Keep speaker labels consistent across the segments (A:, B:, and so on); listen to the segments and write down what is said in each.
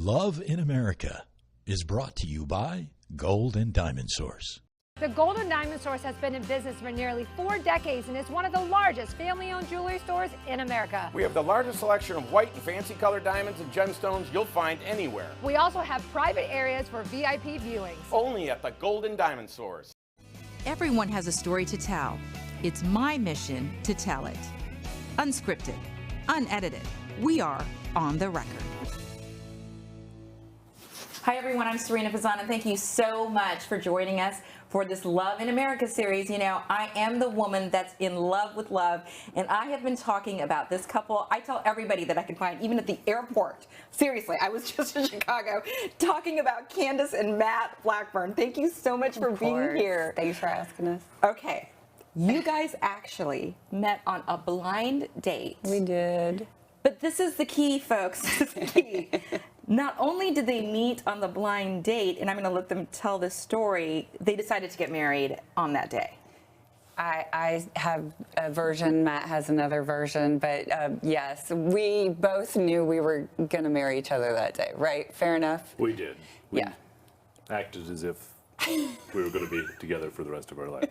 A: Love in America is brought to you by Gold and Diamond Source.
B: The Gold and Diamond Source has been in business for nearly 4 decades and is one of the largest family-owned jewelry stores in America.
C: We have the largest selection of white and fancy colored diamonds and gemstones you'll find anywhere.
B: We also have private areas for VIP viewings.
C: Only at the Gold and Diamond Source.
D: Everyone has a story to tell. It's my mission to tell it. Unscripted, unedited. We are on the record.
E: Hi everyone, I'm Sarina Fazan, and thank you so much for joining us for this Love in America series. You know, I am the woman that's in love with love, and I have been talking about this couple. I tell everybody that I can find, even at the airport. Seriously, I was just in Chicago talking about Candace and Matt Blackburn. Thank you so much for being here.
F: Thanks for asking us.
E: Okay, you guys actually met on a blind date.
F: We did.
E: But this is the key, folks. This is the key. Not only did they meet on the blind date, and I'm going to let them tell this story, they decided to get married on that day.
F: I have a version, Matt has another version, but yes, we both knew we were going to marry each other that day, right? Fair enough?
G: We did. We
F: Yeah.
G: acted as if we were going to be together for the rest of our lives.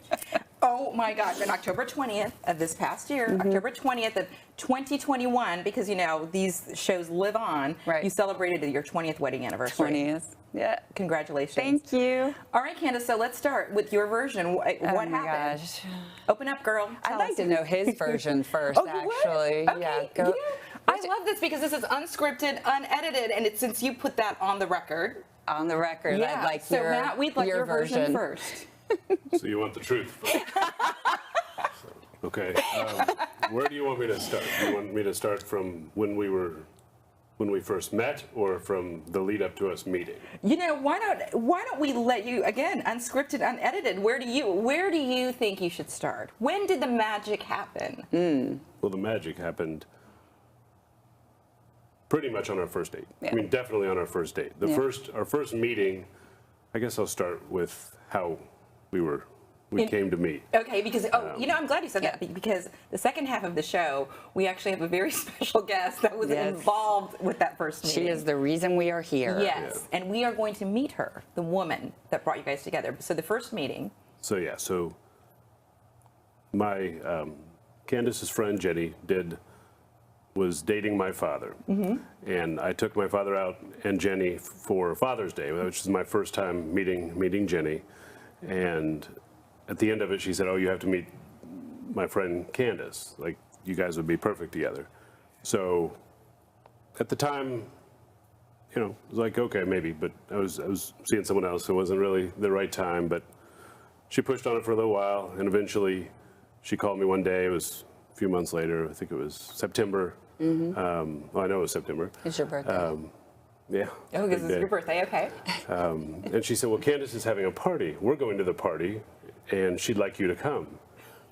E: Oh my gosh, on October 20th of this past year, October 20th of 2021, because you know, these shows live on,
F: Right.
E: you celebrated your 20th wedding anniversary.
F: 20th. Yeah.
E: Congratulations.
F: Thank you.
E: All right, Candace, so let's start with your version. What
F: Oh my
E: happened?
F: gosh.
E: Open up, girl.
F: I'd
E: Tell
F: like
E: us.
F: to know his version first,
E: Oh, you would?
F: actually.
E: Okay.
F: Yeah.
E: You know, I love this because this is unscripted, unedited, and it's since you put that on the record.
F: On the record,
E: Yeah.
F: I'd like
E: so
F: your,
E: Matt, we'd like your version first.
G: So you want the truth. Okay. Where do you want me to start? Do you want me to start from when we first met, or from the lead up to us meeting?
E: You know, why don't we let you, again, unscripted, unedited, where do you think you should start? When did the magic happen?
G: Well, the magic happened pretty much on our first date.
F: Yeah.
G: I mean, definitely on our first date. Our first meeting, I guess I'll start with how we came to meet.
E: Okay, because, you know, I'm glad you said that, because the second half of the show, we actually have a very special guest that was involved with that first meeting.
F: She is the reason we are here.
E: Yes, and we are going to meet her, the woman that brought you guys together. So the first meeting.
G: So my Candace's friend Jenny was dating my father, and I took my father out and Jenny for Father's Day, which is my first time meeting Jenny, and at the end of it, she said, "Oh, you have to meet my friend Candace. Like, you guys would be perfect together." So at the time, you know, it was like, okay, maybe, but I was seeing someone else. It wasn't really the right time, but she pushed on it for a little while, and eventually she called me one day. It was a few months later. I think it was September. Well, I know it was September.
F: It's your birthday.
G: Yeah.
E: Oh, because it's your birthday, okay.
G: And she said, "Well, Candace is having a party. We're going to the party, and she'd like you to come."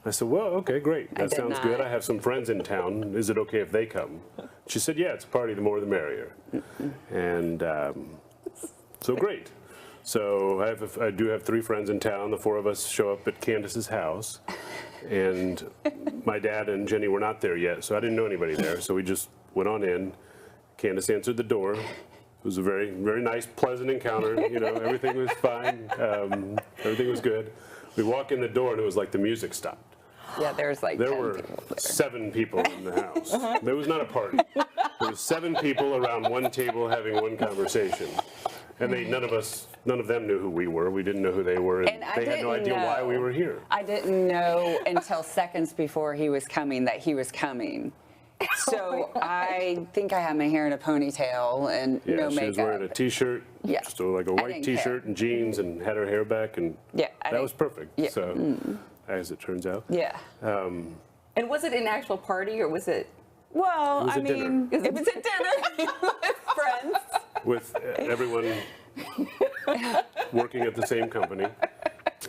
G: I said, "Well, okay, great. That sounds good. I have some friends in town. Is it okay if they come?" She said, "Yeah, it's a party. The more the merrier." And so great. So I do have 3 friends in town. The 4 of us show up at Candace's house, and my dad and Jenny were not there yet, so I didn't know anybody there. So we just went on in. Candace answered the door. It was a very, very nice, pleasant encounter. You know, everything was fine. Everything was good. We walk in the door, and it was like the music stopped.
F: Yeah, there's like
G: There
F: 10
G: were
F: people there.
G: 7 people in the house. There was not a party. There was 7 people around one table having one conversation, and none of them knew who we were. We didn't know who they were, and they had no idea why we were here.
F: I didn't know until seconds before he was coming that he was coming. So I think I had my hair in a ponytail and no makeup.
G: She was wearing a T-shirt, just like a white T-shirt and jeans, and had her hair back, and that was perfect.
F: Yeah.
G: So, as it turns out.
F: Yeah.
E: And was it an actual party, or was it?
F: Well,
G: It was
F: I
G: a dinner.
F: mean, it was a dinner with friends.
G: With everyone working at the same company,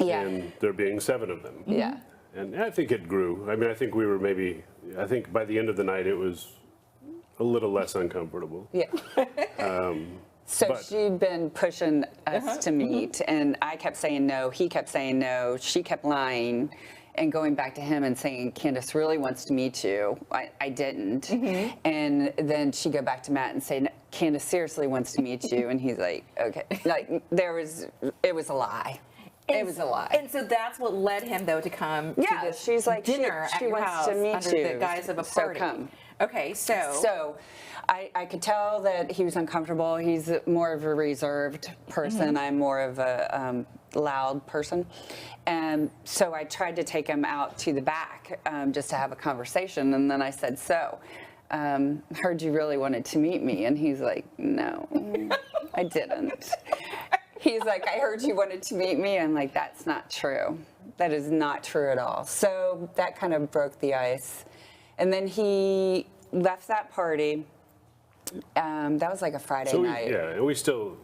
G: and there being 7 of them.
F: Yeah.
G: And I think it grew. I mean, I think we were I think by the end of the night, it was a little less uncomfortable.
F: Yeah. So she'd been pushing us to meet, and I kept saying no, he kept saying no, she kept lying, and going back to him and saying, Candace really wants to meet you. I didn't. And then she'd go back to Matt and say, Candace seriously wants to meet you. And he's like, okay. Like, it was a lie. It was a lie.
E: And so that's what led him, though, to come to this
F: she's like,
E: dinner
F: she
E: at your
F: wants
E: house
F: to meet
E: under
F: you.
E: the guise of a party.
F: So come.
E: Okay,
F: So I could tell that he was uncomfortable. He's more of a reserved person. I'm more of a loud person. And so I tried to take him out to the back just to have a conversation. And then I said, heard you really wanted to meet me. And he's like, no, I didn't. He's like, I heard you wanted to meet me. I'm like, that's not true. That is not true at all. So that kind of broke the ice. And then he left that party. That was like a Friday night.
G: Yeah, and we still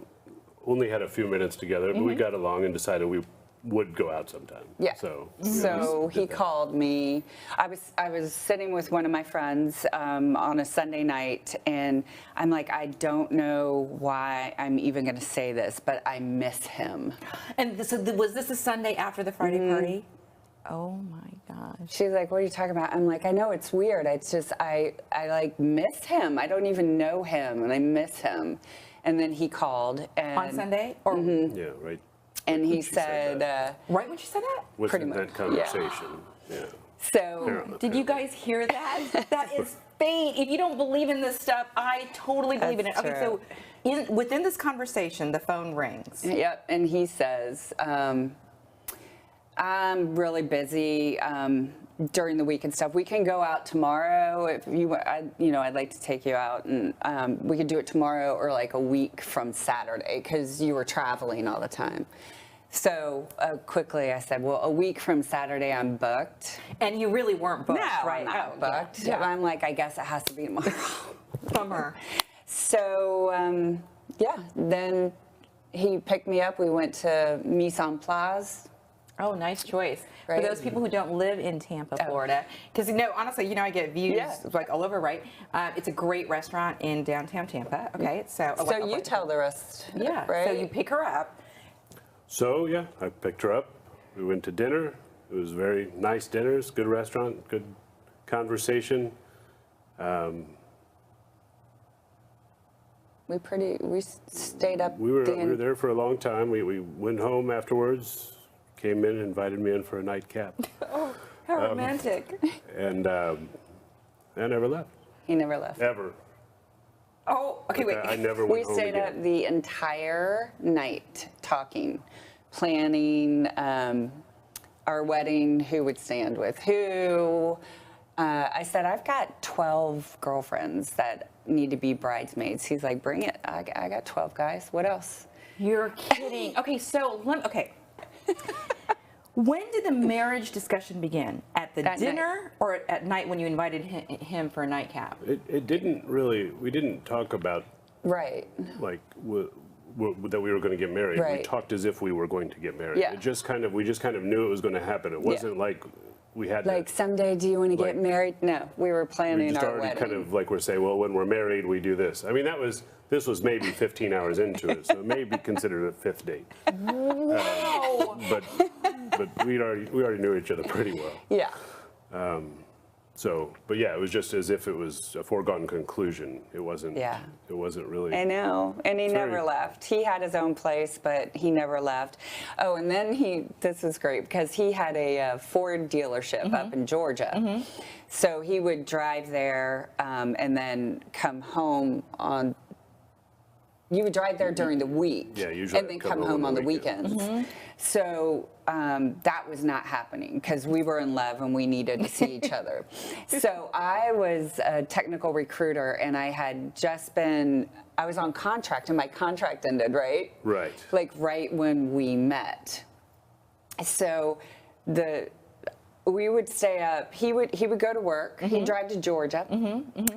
G: only had a few minutes together, but we got along and decided we would go out sometime.
F: Yeah.
G: So
F: he called me. I was sitting with one of my friends on a Sunday night, and I'm like, I don't know why I'm even going to say this, but I miss him.
E: And so was this a Sunday after the Friday party? Oh my gosh.
F: She's like, what are you talking about? I'm like, I know it's weird. It's just, I like miss him. I don't even know him, and I miss him. And then he called. And,
E: on Sunday? Or
G: yeah, right.
F: And he said,
E: right when she said that?
G: Within that conversation. Yeah.
F: So,
E: did you guys hear that? That is fate. If you don't believe in this stuff, I totally believe in it.
F: That's
E: Okay, so within this conversation, the phone rings.
F: Yep, and he says, I'm really busy during the week and stuff. We can go out tomorrow if you, I'd like to take you out, and we could do it tomorrow or like a week from Saturday because you were traveling all the time. So quickly I said, well, a week from Saturday I'm booked.
E: And you really weren't booked,
F: No,
E: right?
F: I'm not booked.
E: Yeah.
F: I'm like, I guess it has to be tomorrow.
E: Bummer.
F: So, then he picked me up. We went to Mise en Place.
E: Oh, nice choice.
F: Right.
E: For those people who don't live in Tampa, Florida, because honestly, I get views like all over, right? It's a great restaurant in downtown Tampa. Okay, so
F: You tell the rest.
E: Yeah.
F: Right?
E: So you pick her up.
G: So yeah, I picked her up. We went to dinner. It was very nice dinners, good restaurant, good conversation.
F: We stayed up.
G: We were there for a long time. We went home afterwards. Came in, invited me in for a nightcap.
E: Oh, how romantic.
G: And I never left.
F: He never left.
G: Ever.
E: Oh, okay, wait.
G: I never went home
F: We stayed
G: again.
F: up the entire night talking, planning our wedding, who would stand with who. I said, I've got 12 girlfriends that need to be bridesmaids. He's like, bring it. I got 12 guys. What else?
E: You're kidding. Okay, so when did the marriage discussion begin? At the dinner or at night when you invited him for a nightcap?
G: It didn't really. We didn't talk about
F: Right.
G: like that we were going to get married.
F: Right.
G: We talked as if we were going to get married.
F: Yeah.
G: We just kind of knew it was going to happen. It wasn't like we had
F: like someday, do you want to get married? No, we were planning
G: we just
F: our
G: already
F: wedding.
G: kind of like we're saying, well, when we're married, we do this. I mean, this was maybe 15 hours into it, so it may be considered a fifth date.
E: Wow.
G: But we already knew each other pretty well.
F: Yeah.
G: But yeah, it was just as if it was a foregone conclusion. It wasn't.
F: Yeah.
G: It wasn't really.
F: I know, and he never left. He had his own place, but he never left. Oh, and then this was great because he had a Ford dealership up in Georgia. So he would drive there and then come home on. You would drive there during the week,
G: Yeah, usually
F: and then come home on the weekends. So that was not happening because we were in love and we needed to see each other. So I was a technical recruiter, and I was on contract, and my contract ended, right?
G: Right.
F: Like right when we met. So we would stay up. He would go to work. He'd drive to Georgia.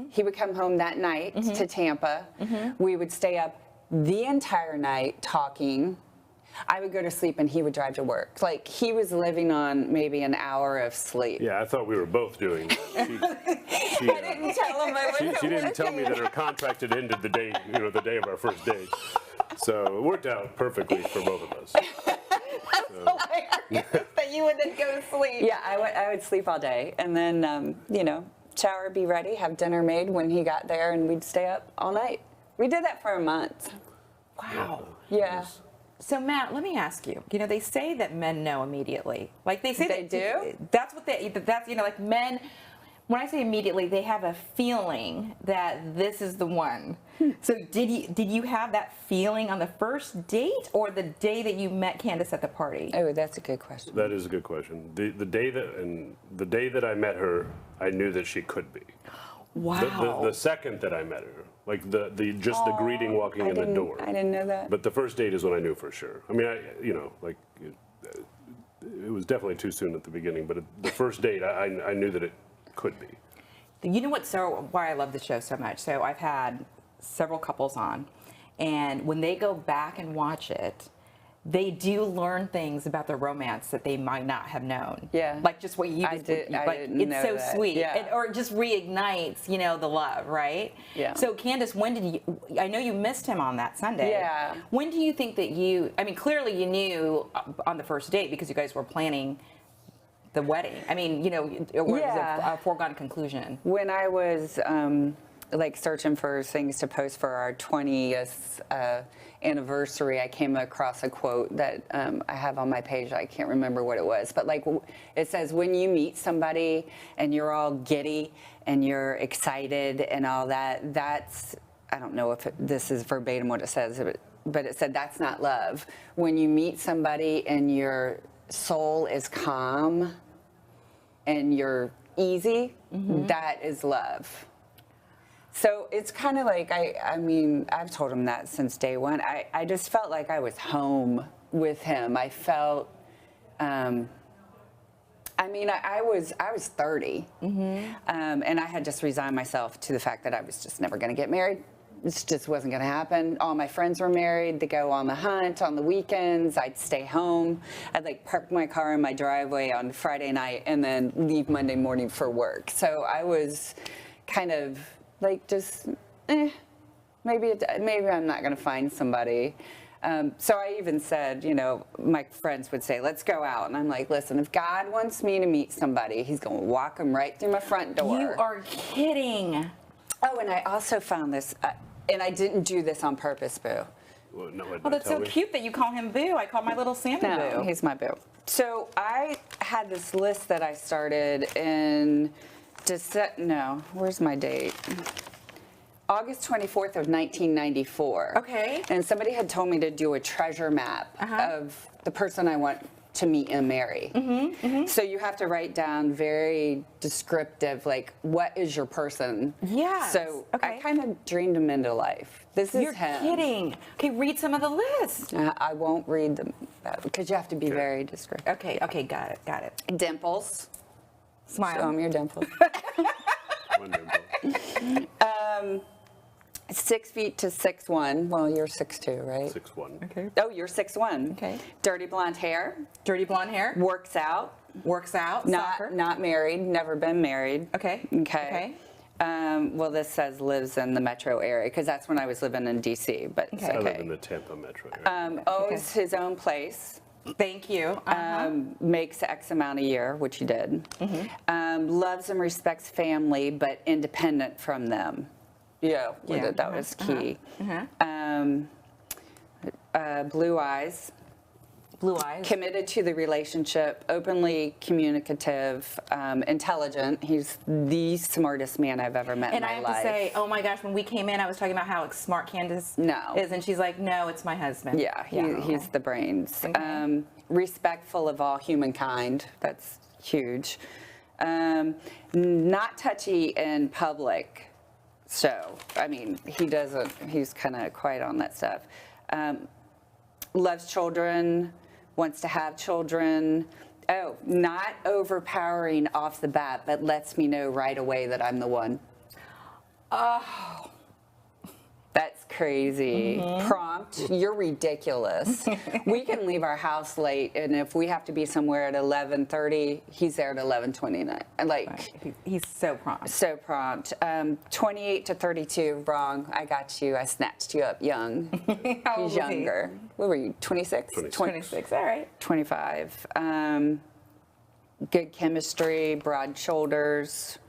F: He would come home that night to Tampa. We would stay up the entire night talking. I would go to sleep and he would drive to work. Like he was living on maybe an hour of sleep.
G: Yeah, I thought we were both doing that.
F: I didn't tell him I wasn't
G: She didn't tell me that her contract had ended the day of our first date. So it worked out perfectly for both of us.
E: That you would then go to sleep.
F: Yeah, I would sleep all day, and then shower, be ready, have dinner made when he got there, and we'd stay up all night. We did that for a month.
E: Wow.
F: Yeah.
E: So Matt, let me ask you. You know, they say that men know immediately. Like they say
F: They
E: that
F: do?
E: That's what that's like men. When I say immediately, they have a feeling that this is the one. So did you have that feeling on the first date or the day that you met Candace at the party?
F: Oh, that's a good question.
G: That is a good question. The day that I met her, I knew that she could be.
E: Wow.
G: The second that I met her, like the greeting walking in the door.
F: I didn't know that.
G: But the first date is when I knew for sure. I mean, it was definitely too soon at the beginning, but the first date, I knew that it could be.
E: You know why I love the show so much? So I've had several couples on, and when they go back and watch it, they do learn things about the romance that they might not have known.
F: Yeah.
E: Like just what you
F: I
E: just
F: did- I
E: like
F: didn't
E: it's
F: know
E: so
F: that.
E: sweet.
F: Yeah.
E: Or it just reignites, the love, right?
F: Yeah.
E: So Candace, when did you I know you missed him on that Sunday.
F: Yeah.
E: When do you think that clearly you knew on the first date because you guys were planning the wedding. I mean, it was
F: Yeah.
E: a foregone conclusion.
F: When I was searching for things to post for our 20th anniversary, I came across a quote that I have on my page. I can't remember what it was, but it says, when you meet somebody and you're all giddy and you're excited and all that, that's, I don't know if this is verbatim what it says, but it said that's not love. When you meet somebody and your soul is calm and you're easy, that is love. So it's kind of like, I've told him that since day one. I just felt like I was home with him. I felt, I was 30, and I had just resigned myself to the fact that I was just never going to get married. This just wasn't going to happen. All my friends were married. They go on the hunt on the weekends. I'd stay home. I'd park my car in my driveway on Friday night and then leave Monday morning for work. So I was kind of maybe I'm not going to find somebody. So I even said, my friends would say, let's go out. And I'm like, listen, if God wants me to meet somebody, he's going to walk them right through my front door.
E: You are kidding.
F: Oh, and I also found this, and I didn't do this on purpose, Boo.
G: Well, no,
E: Oh, that's so cute that you call him Boo. I call my little Sammy
F: No,
E: Boo.
F: he's my Boo. So I had this list that I started in where's my date? August 24th of 1994.
E: Okay.
F: And somebody had told me to do a treasure map of the person I want to meet and marry. So you have to write down very descriptive, what is your person?
E: Yes.
F: So
E: Okay.
F: I kind of dreamed him into life. This is
E: You're
F: him.
E: kidding. Okay, read some of the list.
F: I won't read them because you have to be very descriptive.
E: Okay, got it.
F: Dimples.
E: Smile.
F: Show them your dimples.
G: Wonderful.
F: 6 feet to 6'1". Well, you're 6'2", right?
G: 6'1".
E: Okay.
F: Oh, you're 6'1".
E: Okay.
F: Dirty blonde hair.
E: Dirty blonde hair.
F: Works out.
E: Soccer.
F: Not married. Never been married.
E: Okay.
F: Okay. Well, this says lives in the metro area because that's when I was living in D.C. But it's
E: Okay.
G: I live
F: okay.
G: in the Tampa metro area.
F: Owns his own place.
E: Thank you.
F: Makes X amount a year, which he did. Loves and respects family, but independent from them. Yeah. That was key. Blue eyes.
E: Blue eyes.
F: Committed to the relationship, openly communicative, intelligent. He's the smartest man I've ever met in
E: And
F: my
E: I have
F: life.
E: to say, oh my gosh, when we came in, I was talking about how smart Candace is, and she's like, no, it's my husband.
F: Yeah, he's the brains.
E: Okay.
F: Respectful of all humankind. That's huge. Not touchy in public. So, he's kind of quiet on that stuff. Loves children, wants to have children. Oh, not overpowering off the bat, but lets me know right away that I'm the one. Oh. That's crazy. Prompt, you're ridiculous. We can leave our house late, and if we have to be somewhere at 11:30, he's there at 11:29.
E: He's so prompt.
F: So prompt. 28 to 32, wrong. I got you. I snatched you up young.
E: How old
F: He's
E: was he?
F: younger. What were you, 26?
E: 26, all right.
F: 25. Good chemistry, broad shoulders.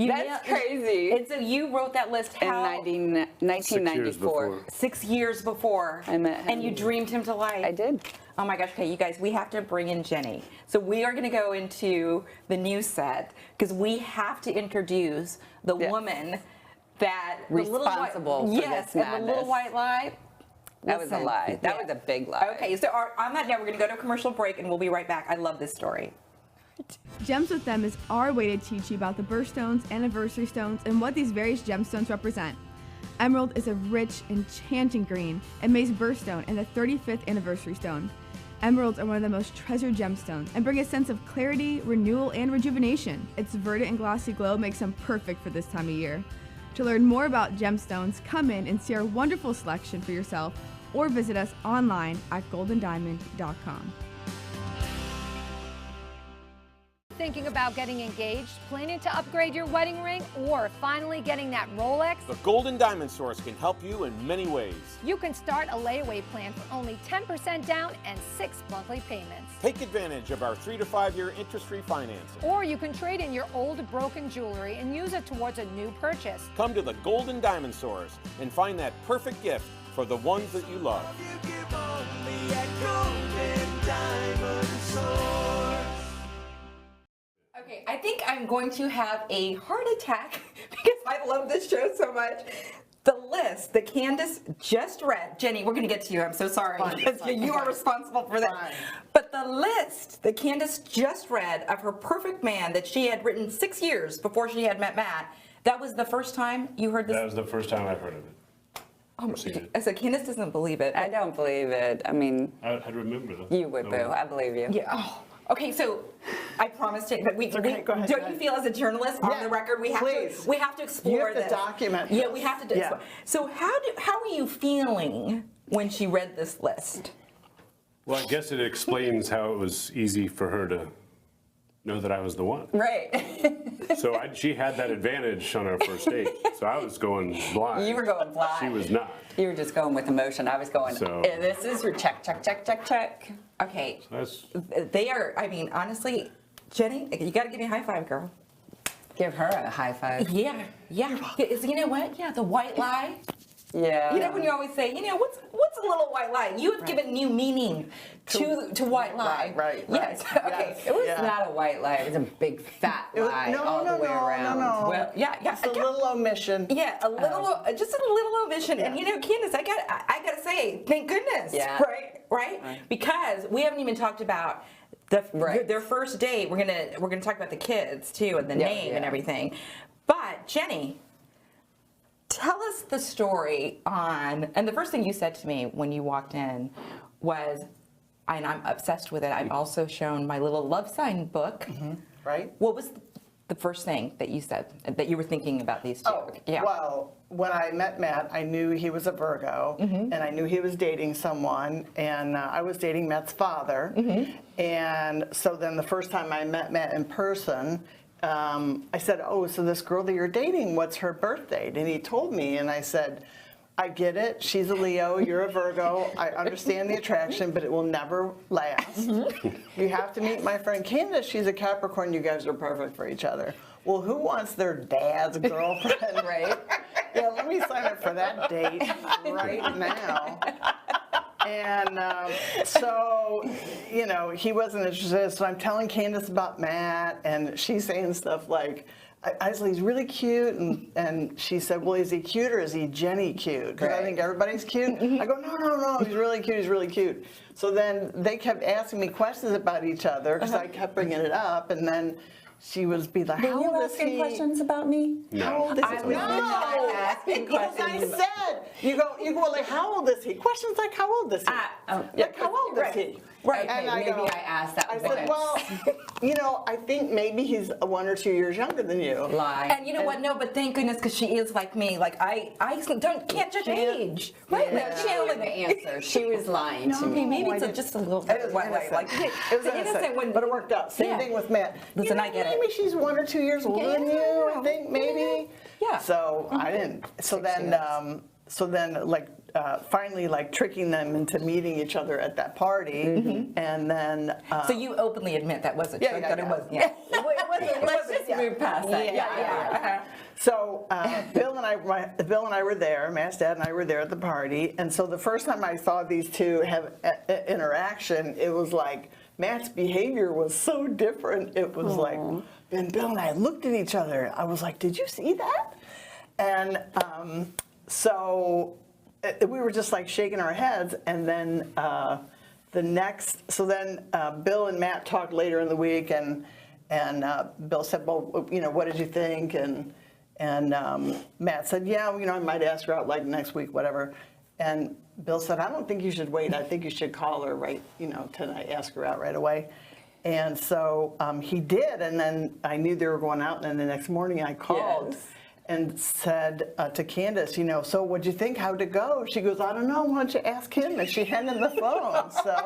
F: That's crazy.
E: And so you wrote that list how?
F: In 1994.
E: 6 years before.
F: I met him.
E: And you dreamed him to life.
F: I did.
E: Oh my gosh, okay, you guys, we have to bring in Jenny. So we are going to go into the new set because we have to introduce the woman that
F: responsible for
E: yes,
F: this
E: and
F: madness.
E: the little white lie.
F: That was a lie. That was a big lie.
E: Okay, so on that note, we're going to go to a commercial break and we'll be right back. I love this story.
H: Gems with Them is our way to teach you about the birthstones, anniversary stones, and what these various gemstones represent. Emerald is a rich, enchanting green and May's birthstone and the 35th anniversary stone. Emeralds are one of the most treasured gemstones and bring a sense of clarity, renewal, and rejuvenation. Its verdant and glossy glow makes them perfect for this time of year. To learn more about gemstones, come in and see our wonderful selection for yourself or visit us online at goldendiamond.com.
B: Thinking about getting engaged, planning to upgrade your wedding ring, or finally getting that Rolex?
C: The Golden Diamond Source can help you in many ways.
B: You can start a layaway plan for only 10% down and 6 monthly payments.
C: Take advantage of our 3 to 5 year interest-free financing.
B: Or you can trade in your old broken jewelry and use it towards a new purchase.
C: Come to the Golden Diamond Source and find that perfect gift for the ones that you love.
E: Okay, I think I'm going to have a heart attack because I love this show so much. The list that Candace just read, Jenny, we're going to get to you. I'm so sorry because you are responsible for that. But the list that Candace just read of her perfect man that she had written 6 years before she had met Matt, that was the first time you heard this?
G: That was the first time I've heard of it.
E: Oh, so Candace doesn't believe it.
F: I don't believe it. I mean,
G: I'd remember though.
F: you would, boo. I believe you.
E: Yeah. Oh. Okay, so I promised it, but
I: Okay, go ahead,
E: don't
I: go
E: you
I: ahead.
E: feel as a journalist on the record we have to explore
I: You have to
E: this.
I: document
E: Yeah,
I: this.
E: we have to do.
I: Yeah.
E: So how are you feeling when she read this list?
G: Well, I guess it explains how it was easy for her to know that I was the one.
F: Right.
G: So she had that advantage on our first date. So I was going blind.
F: You were going blind.
G: She was not.
F: You were just going with emotion. I was going,
G: So-
F: this is your check, check, check, check, check.
E: Okay,
G: That's
E: they are. I mean, honestly, Jenny, you got to give me a high five, girl.
F: Give her a high five.
E: Yeah. You know what? Yeah, the white lie.
F: Yeah.
E: You know when you always say, what's a little white lie? You have given new meaning to white lie.
I: Right.
E: Yes. Okay.
F: It was not a white lie. It was a big fat lie all the way around.
I: No.
E: Well, yeah.
I: It's a little omission.
E: Yeah, just a little omission. And Candace, I gotta say, thank goodness.
F: Yeah.
E: Right? Because we haven't even talked about their first date. We're gonna talk about the kids too and the name and everything. But Jenny, tell us the story and the first thing you said to me when you walked in was, and I'm obsessed with it, I've also shown my little love sign book.
I: Mm-hmm. Right.
E: What was the first thing that you said that you were thinking about these two?
I: Well, when I met Matt, I knew he was a Virgo, and I knew he was dating someone, and I was dating Matt's father. And so then the first time I met Matt in person, I said, oh, so this girl that you're dating, what's her birth date? And he told me, and I said, I get it. She's a Leo. You're a Virgo. I understand the attraction, but it will never last. You have to meet my friend Candace. She's a Capricorn. You guys are perfect for each other. Well, who wants their dad's girlfriend?
F: Right.
I: Yeah, let me sign up for that date right now. And so, he wasn't interested. So I'm telling Candace about Matt, and she's saying stuff like, I said, he's really cute, and she said, well, is he cute or is he Jenny cute? Because I think everybody's cute. I go, no, he's really cute. So then they kept asking me questions about each other because I kept bringing it up, and then she would be like, how old is he?
F: questions about me?
I: How old is he?
F: not asking
I: Because I said, you go like, how old is he? Questions like, how old is he? Like, how old is he?
F: Right.
I: And
F: Okay, maybe I asked that.
I: I said, well, I think maybe he's 1 or 2 years younger than you.
F: Lie.
E: And you know what? No, but thank goodness, because she is like me. Like I can't judge age. Right?
F: No, she didn't like the answer. She was lying to me.
E: Okay, maybe it's just a little bit white lie. Like
I: It was innocent, but it worked out. Same thing with Matt.
E: Listen, I get it.
I: Maybe she's 1 or 2 years older than you. I think maybe.
E: Yeah.
I: So I didn't. So then, like finally like tricking them into meeting each other at that party, and then.
E: So you openly admit that was a trick,
I: yeah,
E: that
I: yeah.
E: it wasn't. Yeah. Let's just move past that. Yeah.
I: So Bill and I were there. Matt's dad and I were there at the party, and so the first time I saw these two have interaction, it was like Matt's behavior was so different. It was like, and Bill and I looked at each other. I was like, "Did you see that?" And so we were just like shaking our heads, and then Bill and Matt talked later in the week, and Bill said, "Well, you know, what did you think?" And Matt said, "Yeah, you know, I might ask her out like next week, whatever." And Bill said, "I don't think you should wait. I think you should call her right, you know, tonight, ask her out right away." And so he did, and then I knew they were going out, and then the next morning I called.
F: Yes.
I: And said to Candace, you know, "So what'd you think? How'd it go?" She goes, "I don't know. Why don't you ask him?" And she handed him the phone. So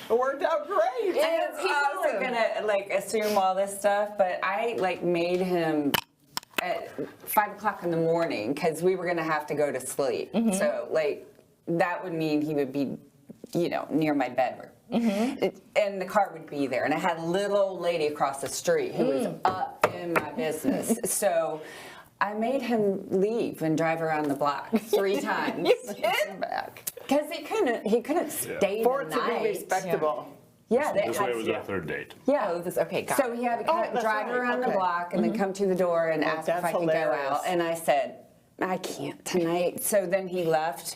I: it worked out great.
F: And people are gonna like assume all this stuff, but I like made him at 5 o'clock in the morning because we were gonna have to go to sleep. So like that would mean he would be, you know, near my bedroom. And the car would be there, and I had a little old lady across the street who was up in my business. So I made him leave and drive around the block 3 times.
E: You did?
F: Because he couldn't stay
I: For
F: the
I: it to
F: night.
I: be respectable.
F: Yeah,
G: This way it was our third date.
F: Yeah.
E: Oh, this okay. Got
F: So
E: it.
F: he had to
I: that's
F: drive
I: right,
F: around the
I: okay.
F: block and then come to the door and ask if
I: that's
F: I could go
I: hilarious.
F: out. And I said, "I can't tonight." So then he left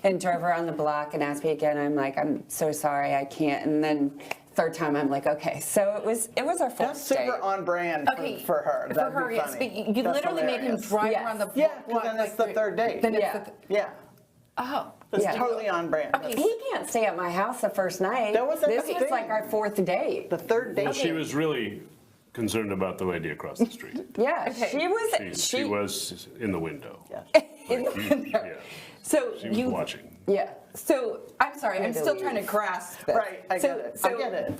F: and drove around the block and asked me again. I'm like, "I'm so sorry, I can't." And then third time, I'm like, "Okay." So it was our fourth
I: That's super
F: date.
I: on brand for her. That'd
E: For her,
I: be
E: yes.
I: funny.
E: But you
I: That's
E: literally made him
I: hilarious.
E: drive
F: Yes.
E: around the
I: Yeah,
E: block.
I: because then it's the third date.
E: Then
F: Yeah.
E: it's the,
I: Yeah,
E: oh.
I: that's
F: Yeah.
I: totally on brand.
E: Okay.
F: He can't stay at my house the first night.
I: That wasn't
F: This
I: the
F: was
I: thing.
F: like our fourth date.
I: The third date.
G: Well, she was really concerned about the lady across the street.
F: Yeah, she
G: She was in the window.
I: Yes.
G: Yeah,
E: So
G: she was watching.
F: Yeah.
E: So I'm sorry, I'm still trying to grasp this.
I: Right, I get it. I get it.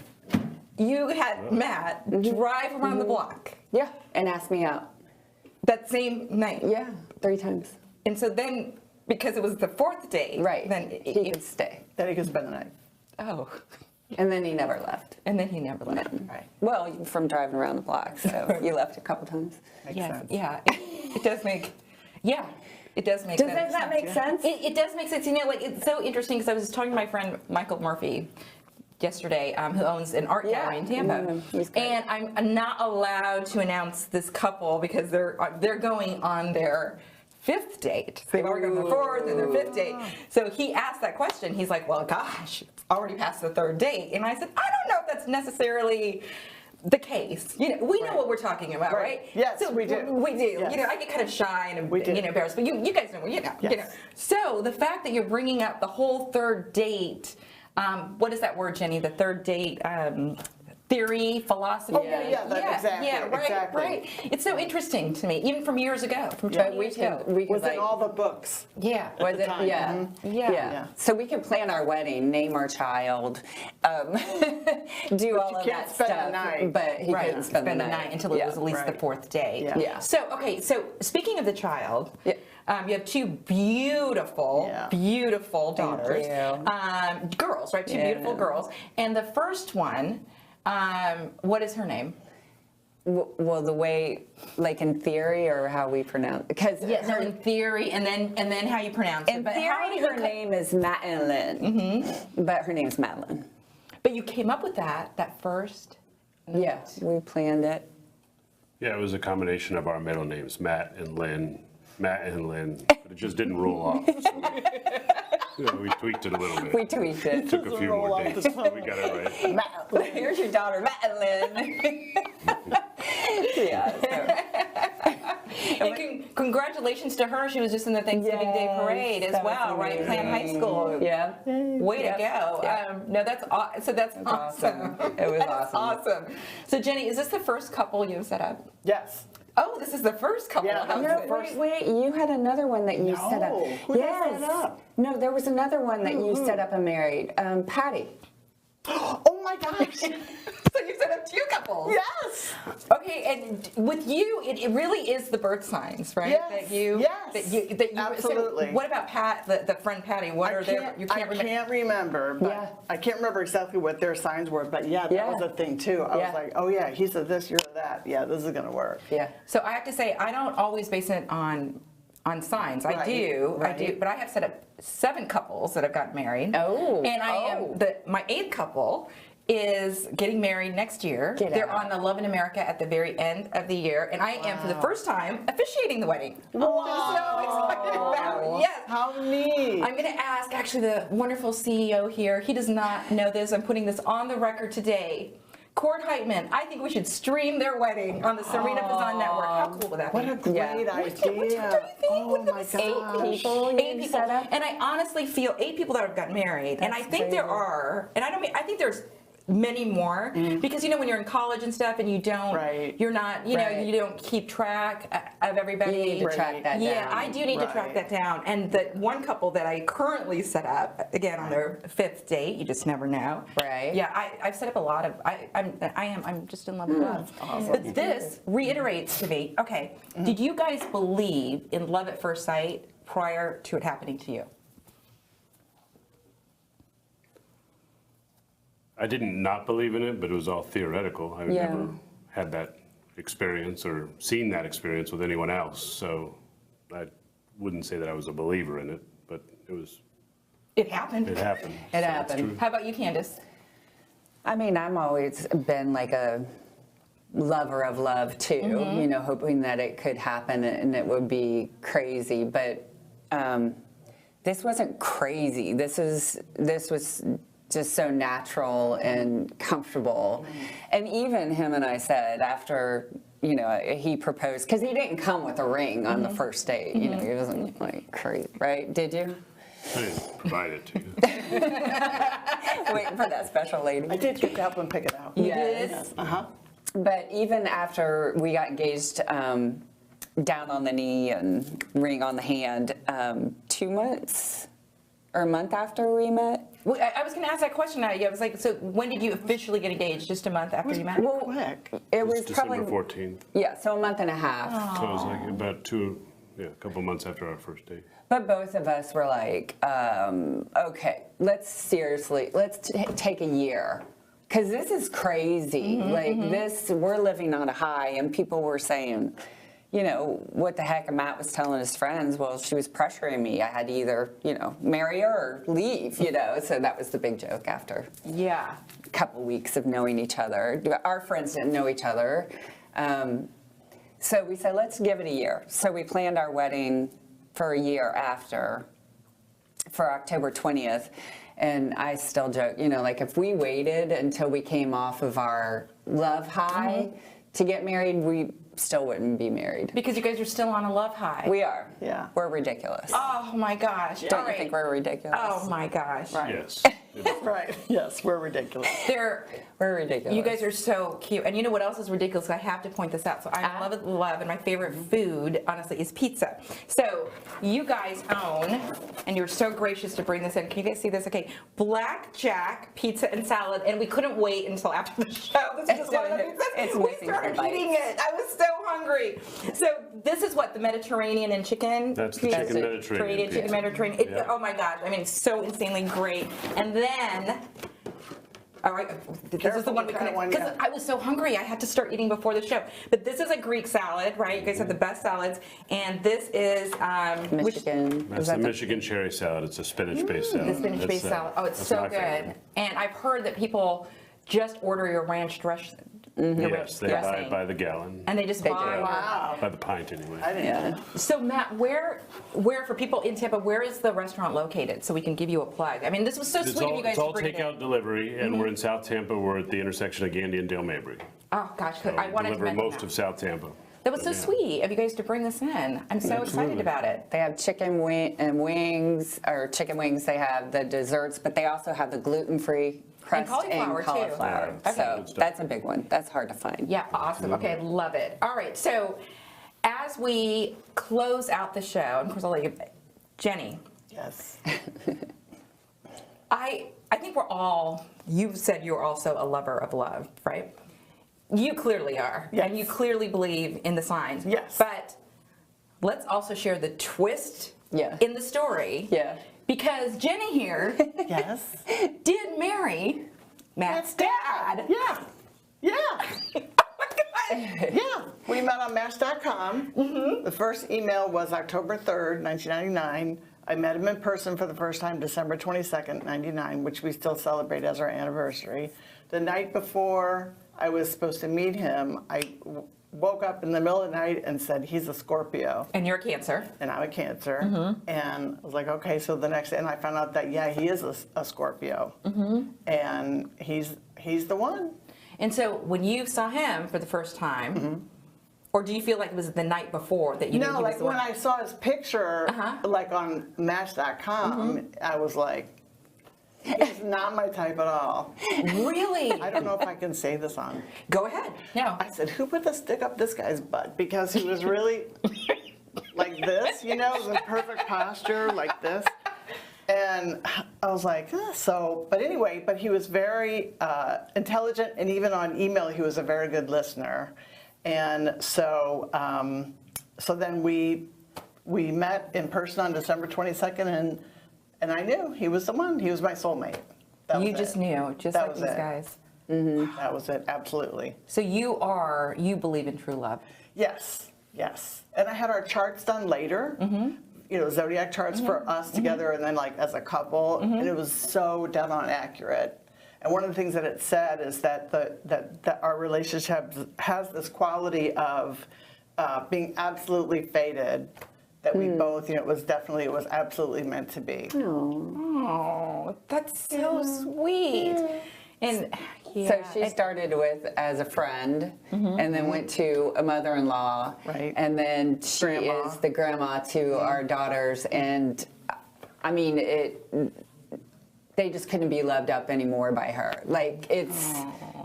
E: You had Matt drive around the block
F: Yeah, and asked me out.
E: that same night.
F: Yeah, 3 times.
E: And so then, because it was the fourth date,
F: Right.
E: then
F: He could stay.
I: Then he could spend the night.
E: oh,
F: And then he never left.
E: and then he never left.
I: Right.
F: Well, from driving around the block, so you left a couple times.
I: Makes
E: Yeah,
I: sense.
E: yeah, it does make, yeah, it does make
F: Does
E: sense.
F: that make sense?
E: It does make sense. You know, like it's so interesting because I was talking to my friend Michael Murphy yesterday, who owns an art gallery in Tampa,
F: he's great.
E: and I'm not allowed to announce this couple because they're going on their 5th date. So they've already gone their 4th and their 5th date. So he asked that question. He's like, "Well, gosh, it's already past the 3rd date," and I said, "I don't know if that's necessarily the case. You know, we know what we're talking about, right?
I: Yes,
E: so
I: we do.
E: We do.
I: Yes.
E: You know, I get kind of shy and
I: We do.
E: embarrassed, but you guys know, you know.
I: Yes.
E: So the fact that you're bringing up the whole 3rd date, what is that word, Jenny? The 3rd date. Theory, philosophy.
I: Oh, yeah, exactly,
E: Yeah, right,
I: exactly.
E: right. It's so interesting to me, even from years ago, from
F: But
E: 20 years ago.
F: we
I: Was
F: could
I: in
F: like,
I: all the books.
E: Yeah.
F: was
I: the
F: it?
I: time.
F: Yeah.
I: Mhm.
E: Yeah.
I: Yeah.
F: So we can plan our wedding, name our child, do all
I: you
F: of
I: can't
F: that
I: spend the
F: stuff.
I: night.
F: But he
E: Right,
F: couldn't spend the night
E: until it
F: Yeah.
E: was at least the
I: Right.
E: 4th day.
I: Yeah.
F: Yeah.
E: So, okay, so speaking of the child,
F: Yeah.
E: you have 2 beautiful,
I: Yeah.
E: beautiful daughters.
F: you.
E: Girls, right? 2
F: Yeah.
E: beautiful girls. And the first one, what is her name?
F: Well, the way, like in theory, or how we pronounce, because
E: Yes, in theory, and then how you pronounce
F: in
E: it. But how
F: theory,
E: do you
F: her name is Madeline, but her name's Madeline.
E: But you came up with that first.
F: Yeah, we planned it.
G: Yeah, it was a combination of our middle names, Matt and Lynn, but it just didn't roll off. So we tweaked it a little bit.
F: We tweaked it.
G: Took a few
I: roll
G: more
I: off
G: dates,
I: the
G: but we got it right.
F: Here's your daughter, Madeline. Yeah. So.
E: And congratulations to her. She was just in the Thanksgiving Day
F: Yes,
E: parade as
F: that was
E: well, right? Plant High
F: amazing.
E: School.
F: Yeah.
E: Way to go.
F: Yeah.
E: No, that's so that's awesome.
F: awesome. It was
E: That's
F: awesome.
E: So Jenny, is this the first couple you've set up?
I: Yes.
E: Oh, this is the first couple.
I: Yeah,
E: How
I: that
E: is
I: was
E: it?
I: the
F: Wait, you had another one that you set up.
I: No, who does that up?
F: No, there was another one that you set up and married. Patty.
I: Oh my gosh.
E: So you set up 2 couples. couples.
I: Yes.
E: Okay, and with you, it really is the birth signs, right?
I: Yes.
E: That you,
I: Yes.
E: that you.
I: Absolutely.
E: So what about Pat, the friend Patty? What are their? You
I: I can't remember, but
F: Yeah.
I: I can't remember exactly what their signs were. But yeah, that was a thing too. I
F: Yeah.
I: was like, oh yeah, he's a this, you're a that. Yeah, this is gonna work.
F: Yeah.
E: So I have to say, I don't always base it on signs. I
I: Right,
E: do,
I: right.
E: but I have set up 7 couples that have gotten married.
F: Oh,
E: and I am my 8th couple is getting married next year. They're on the Love in America at the very end of the year, and I am for the first time officiating the wedding.
I: Wow.
E: I'm so excited about it. Yes.
I: How neat.
E: I'm going to ask actually the wonderful CEO here. He does not know this. I'm putting this on the record today. Cord Heitman, I think we should stream their wedding on the Sarina Fazan network. How cool would that be?
I: What a great idea.
E: What do you think?
I: Oh my gosh.
F: 8 people. you
E: 8 people,
F: set up?
E: and I honestly feel 8 people that have gotten married, and I
F: That's
E: think there
F: crazy.
E: are, and I think there's many more because when you're in college and stuff and you don't,
I: Right.
E: you're not, you don't keep track of everybody.
F: You need to track that
E: Yeah,
F: down.
E: I do need to track
I: Right.
E: that down. And the one couple that I currently set up again on their 5th date, you just never know.
F: Right.
E: Yeah, I've set up a lot of. I'm just in love with love. But this reiterates to me. Okay, did you guys believe in love at first sight prior to it happening to you?
G: I didn't not believe in it, but it was all theoretical. I've
F: Yeah.
G: never had that experience or seen that experience with anyone else. So I wouldn't say that I was a believer in it, but
E: It happened.
G: it happened.
F: It
G: So it's
F: happened.
G: true.
E: How about you, Candace?
F: I mean, I'm always been like a lover of love too, hoping that it could happen and it would be crazy. But this wasn't crazy. This was just so natural and comfortable. And even him and I said after, he proposed, because he didn't come with a ring on the first date. He wasn't like crazy, right? Did you?
G: I didn't provide it to you.
F: Waiting for that special lady.
I: I did get to help him pick it out.
E: You
F: Yes.
E: did?
I: Uh-huh.
F: But even after we got engaged, down on the knee and ring on the hand, 2 months or a month after we met.
E: Well, I was going to ask that question. I was like, so when did you officially get engaged? Just a month after you met?
F: Well,
I: Quick.
F: it
G: It was
F: was
G: December
F: probably
G: 14th.
F: so a month and a half.
G: So it was like about a couple months after our first date.
F: But both of us were like, okay, let's take a year. Because this is crazy. We're living on a high, and people were saying, what the heck? And Matt was telling his friends, well, she was pressuring me. I had to either, marry her or leave, So that was the big joke after
E: Yeah.
F: a couple weeks of knowing each other. Our friends didn't know each other. So we said, let's give it a year. So we planned our wedding for a year after, for October 20th. And I still joke, if we waited until we came off of our love high to get married, we still wouldn't be married.
E: Because you guys are still on a love high.
F: We are.
I: Yeah.
F: We're ridiculous.
E: Oh my gosh.
F: Don't
E: All
F: you
E: right.
F: think we're ridiculous?
E: Oh my gosh.
G: Yes.
I: Right. Yes, we're ridiculous.
F: We're ridiculous.
E: You guys are so cute. And you know what else is ridiculous? I have to point this out. So I'm in love with love, and my favorite food, honestly, is pizza. So you guys own, and you're so gracious to bring this in. Can you guys see this? Okay, Blackjack Pizza and Salad, and we couldn't wait until after the show. This is just one of the pizzas.
F: It's
E: We
F: missing
E: started
F: some
E: eating
F: bites.
E: it. I was so hungry. So this is what, the Mediterranean and chicken?
G: That's the chicken Mediterranean
E: Chicken
G: pizza.
E: Mediterranean. It,
G: Yeah.
E: Oh my gosh, I mean, it's so insanely great. And then, all right, this is
I: Careful
E: the one we
I: what kind
E: couldn't,
I: of one,
E: because
I: yeah.
E: I was so hungry, I had to start eating before the show. But this is a Greek salad, right? You guys have the best salads. And this is,
F: Michigan.
G: That's the Michigan cherry salad. It's a spinach-based salad.
E: the spinach-based
G: That's,
E: salad. Oh, it's
G: that's
E: so
G: my
E: good.
G: favorite.
E: And I've heard that people just order your ranch dressing.
G: Yes, they buy
E: dressing.
G: it by the gallon.
E: And they just
F: They
E: buy
F: do.
I: Wow.
G: By the pint, anyway.
I: I didn't know.
E: So Matt, where for people in Tampa, where is the restaurant located so we can give you a plug? I mean, this was so
G: It's
E: sweet of
G: all,
E: you guys
G: it's all
E: to bring it
G: takeout
E: in.
G: delivery, and we're in South Tampa. We're at the intersection of Gandy and Dale Mabry.
E: Oh gosh,
G: So
E: I wanted to
G: deliver
E: mention
G: most
E: that.
G: of South Tampa.
E: That was so
G: Yeah.
E: sweet of you guys to bring this in. I'm so excited
G: Absolutely.
E: about it.
F: They have chicken wings, or chicken wings. They have the desserts, but they also have the gluten-free crust
E: cauliflower, too.
F: cauliflower.
G: Yeah.
F: So
G: Good stuff.
F: that's a big one. That's hard to find.
E: Yeah, awesome. Okay, I love it. All right, so as we close out the show, and of course I'll let you, Jenny,
I: Yes.
E: I think we're all, you said you're also a lover of love, right? You clearly are.
I: Yes.
E: And you clearly believe in the signs.
I: Yes.
E: But let's also share the twist in the story.
F: Yeah.
E: Because Jenny here
I: Yes.
E: did marry Matt's dad.
I: Yeah. Yeah. Yeah. We met on Match.com. The first email was October 3rd, 1999. I met him in person for the first time December 22nd, 99, which we still celebrate as our anniversary. The night before I was supposed to meet him, I woke up in the middle of the night and said, he's a Scorpio.
E: And you're a Cancer.
I: And I'm a Cancer. And I was like, okay, so the next day, and I found out that, yeah, he is a Scorpio. And he's the one.
E: And so when you saw him for the first time, or do you feel like it was the night before that you knew he was
I: like
E: the
I: when
E: one?
I: I saw his picture, like on Match.com, I was like, he's not my type at all.
E: Really?
I: I don't know if I can say this on.
E: Go ahead. No.
I: I said, who put the stick up this guy's butt? Because he was really like this, you know, the perfect posture, like this. And I was like, but anyway, but he was very intelligent, and even on email, he was a very good listener. And so, so then we met in person on December 22nd, and I knew he was the one. He was my soulmate.
E: You just knew, just like these guys.
I: That was it, absolutely.
E: So you believe in true love.
I: Yes, yes. And I had our charts done later. You know, zodiac charts for us together, and then like as a couple, and it was so dead on accurate. And one of the things that it said is that that our relationship has this quality of being absolutely fated. That we both, you know, it was absolutely meant to be.
E: Oh, that's so sweet. And
F: so she started with as a friend, and then went to a mother-in-law,
I: right?
F: And then she is the grandma to our daughters, and I mean, they just couldn't be loved up anymore by her. Like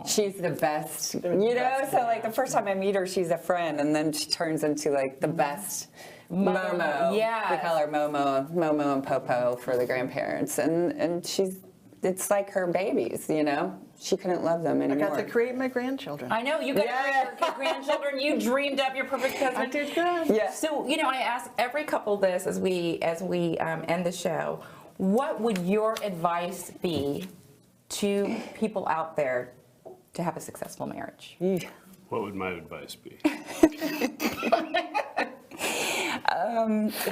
F: she's the best, you know. So like the first time I meet her, she's a friend, and then she turns into like the best. Momo, we call her Momo and Popo for the grandparents, and it's like her babies, you know. She couldn't love them anymore.
I: I got to create my grandchildren.
E: I know, you got to create your grandchildren. You dreamed up your perfect husband.
I: I did good.
F: Yeah.
E: So, you know, I ask every couple this as we end the show. What would your advice be to people out there to have a successful marriage?
G: What would my advice be?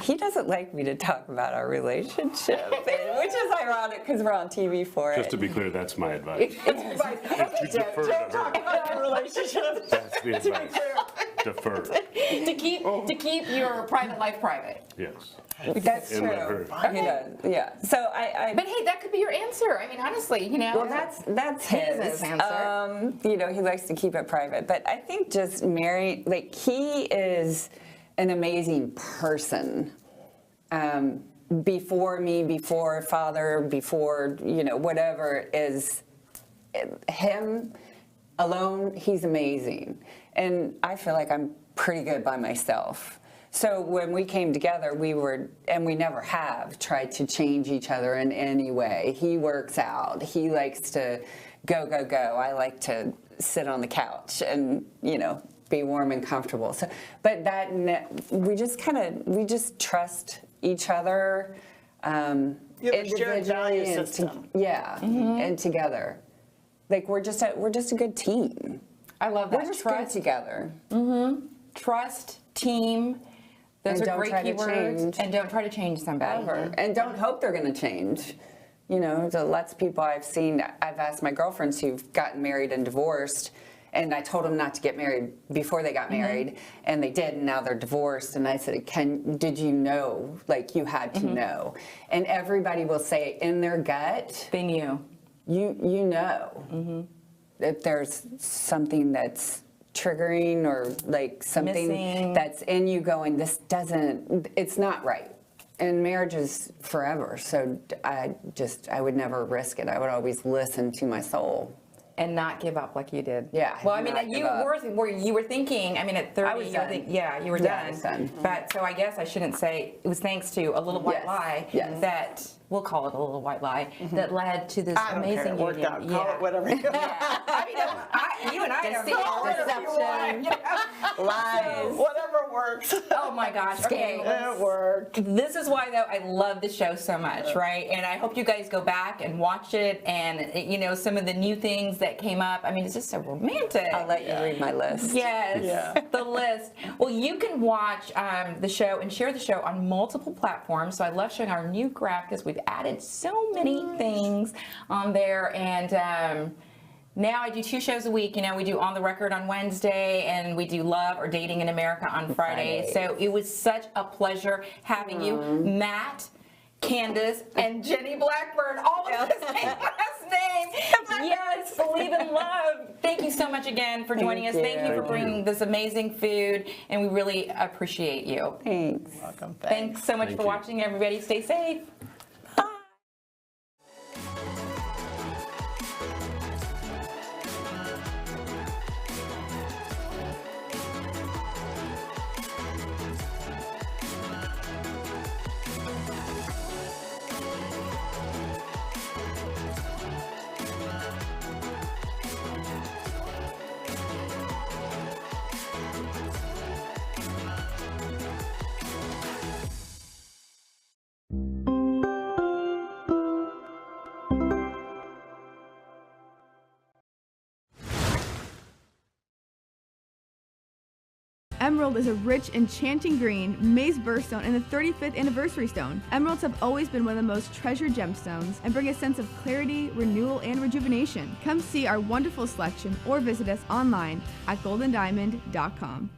F: He doesn't like me to talk about our relationship, which is ironic because we're on TV for it.
G: Just to be clear, that's my advice.
F: Don't talk about our relationship.
G: That's the advice. Defer.
E: To keep your private life private.
G: Yes.
F: That's
G: And
F: true.
G: let her.
F: You know, yeah. So
E: But hey, that could be your answer. I mean, honestly, you know.
F: Well, that's his
E: answer.
F: You know, he likes to keep it private. But I think just married, like he is an amazing person. Before me, before father, before, you know, whatever is him alone, he's amazing. And I feel like I'm pretty good by myself. So when we came together, we never have tried to change each other in any way. He works out. He likes to go. I like to sit on the couch and, you know, be warm and comfortable. So, but we just trust each other.
I: You have a shared value system.
F: And together. Like we're just a good team.
E: I love that.
F: We're just good together.
E: Trust, team. Those are great keywords. And don't try to change somebody.
F: Ever. And don't hope they're going to change. You know, there's lots of people I've asked my girlfriends who've gotten married and divorced, and I told them not to get married before they got married, and they did, and now they're divorced. And I said, did you know? Like, you had to know. And everybody will say in their gut,
E: they knew.
F: You know that there's something that's triggering or like something
E: missing.
F: That's in you going, it's not right. And marriage is forever. So I would never risk it. I would always listen to my soul.
E: and not give up like you did.
F: Yeah,
E: Well, I mean,
F: not
E: you
F: give up.
E: were thinking. I mean, at 30,
F: I was done.
E: you were
F: Yeah, I
E: done.
F: was done.
E: But so I guess I shouldn't say it was thanks to a little white
F: Yes,
E: lie
F: yes.
E: that we'll call it a little white lie that led to this
I: I don't care.
E: amazing
I: It worked
E: union.
I: out. Call it whatever you want.
E: I mean, you and I don't
F: Deception. Lies.
I: Whatever works.
E: Oh my gosh. Okay.
I: It worked.
E: This is why, though, I love the show so much, right? And I hope you guys go back and watch it and, you know, some of the new things that came up. I mean, it's just so romantic.
F: I'll let you read my list.
E: Yes, the list. Well, you can watch the show and share the show on multiple platforms. So I love showing our new graphics. We've added so many things on there. And now I do 2 shows a week. You know, we do On the Record on Wednesday, and we do Love or Dating in America on Friday. So it was such a pleasure having you, Matt, Candace, and Jenny Blackburn, all of the same last name. Yes, believe in love. Thank you so much again for joining us. Thank you for bringing this amazing food, and we really appreciate you.
F: Thanks.
I: Welcome.
E: Thanks so much for watching, everybody. Stay safe.
H: Emerald is a rich, enchanting green maize birthstone and the 35th anniversary stone. Emeralds have always been one of the most treasured gemstones and bring a sense of clarity, renewal, and rejuvenation. Come see our wonderful selection or visit us online at goldendiamond.com.